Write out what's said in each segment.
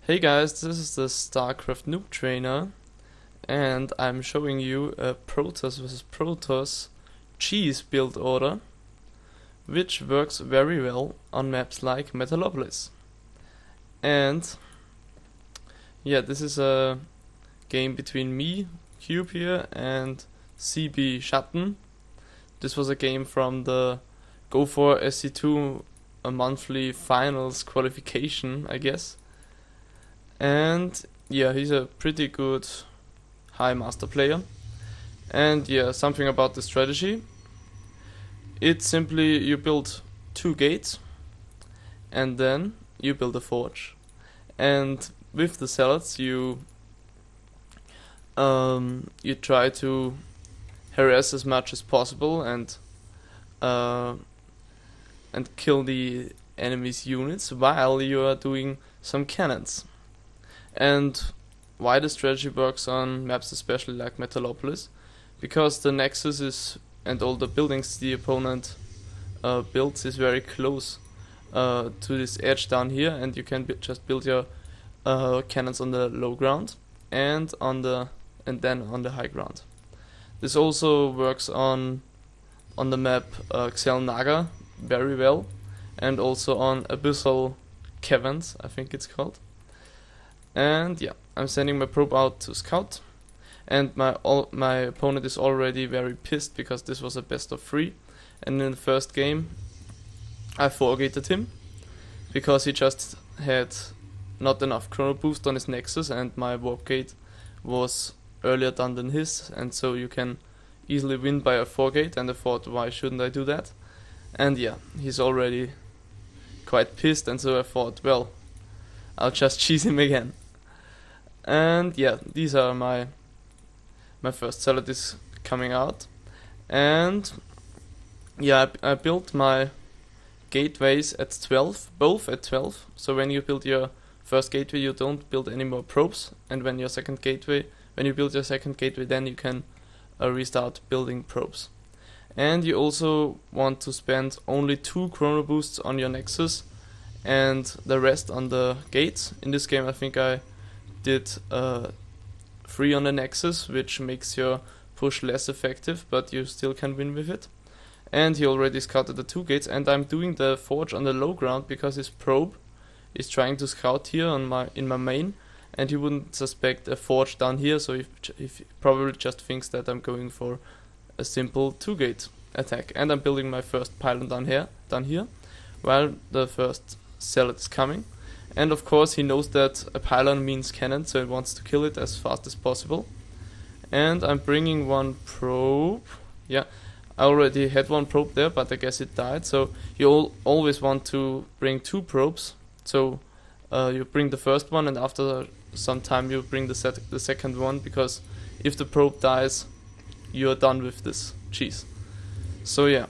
Hey guys, this is the StarCraftNoobTrainer, and I'm showing you a Protoss vs Protoss cheese build order, which works very well on maps like Metalopolis. And yeah, this is a game between me, Cube here, and CB Schatten. This was a game from the Go for SC2 a monthly finals qualification, I guess. And yeah, he's a pretty good high master player. And yeah, something about the strategy. It's simply you build 2 gates and then you build a forge. And with the zealots you try to harass as much as possible and kill the enemy's units while you are doing some cannons. And why the strategy works on maps especially like Metalopolis? Because the nexus is and all the buildings the opponent builds is very close to this edge down here, and you can just build your cannons on the low ground and then on the high ground. This also works on the map Xel Naga very well, and also on Abyssal Caverns, I think it's called. And yeah, I'm sending my probe out to scout, and my opponent is already very pissed because this was a best of 3, and in the first game I 4-gated him because he just had not enough chrono boost on his nexus and my warp gate was earlier done than his, and so you can easily win by a 4-gate, and I thought, why shouldn't I do that? And yeah, he's already quite pissed, and so I thought, well, I'll just cheese him again. And yeah, these are my first zealot is coming out. And yeah, I built my gateways at 12, both at 12. So when you build your first gateway, you don't build any more probes, and when you build your second gateway, then you can restart building probes. And you also want to spend only 2 chrono boosts on your nexus and the rest on the gates. In this game I think I did 3 on the nexus, which makes your push less effective, but you still can win with it. And he already scouted the 2 gates, and I'm doing the forge on the low ground because his probe is trying to scout here in my main, and he wouldn't suspect a forge down here, so he probably just thinks that I'm going for a simple 2-gate attack. And I'm building my first pylon down here, while the first zealot is coming. And of course he knows that a pylon means cannon, so he wants to kill it as fast as possible. And I'm bringing 1 probe. Yeah, I already had 1 probe there, but I guess it died. So you always want to bring 2 probes. So you bring the first one, and after some time you bring the second one, because if the probe dies, you are done with this cheese. So yeah.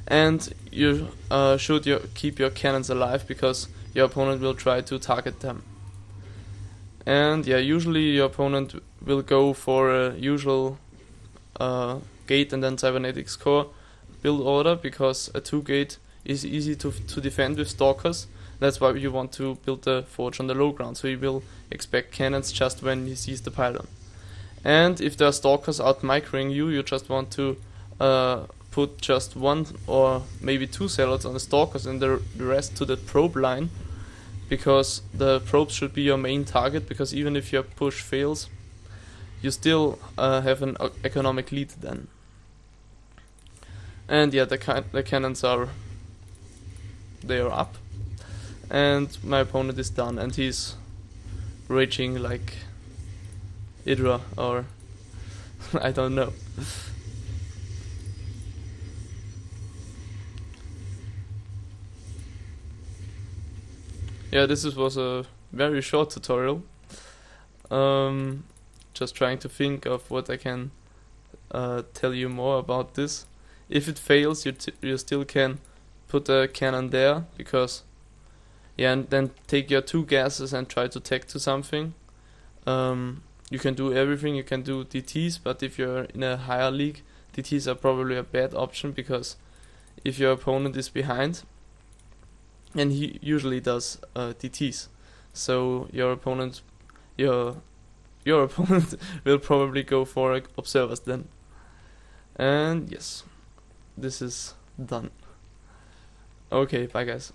And you should keep your cannons alive, because your opponent will try to target them. And yeah, usually your opponent will go for a usual gate and then cybernetics core build order, because a 2-gate is easy to defend with stalkers. That's why you want to build the forge on the low ground, so he will expect cannons just when he sees the pylon. And if there are stalkers out microing you, you just want to put just 1 or maybe 2 zealots on the stalkers and the rest to the probe line, because the probes should be your main target, because even if your push fails, you still have an economic lead then. And yeah, the cannons are up, and my opponent is done, and he's raging like Idra, or I don't know. Yeah, this was a very short tutorial. Just trying to think of what I can tell you more about this. If it fails, you still can put a cannon there, because yeah, and then take your 2 gases and try to tech to something. You can do everything. You can do DTs, but if you're in a higher league, DTs are probably a bad option, because if your opponent is behind, and he usually does DTs. so your opponent will probably go for observers then. And yes, this is done. Okay, bye guys.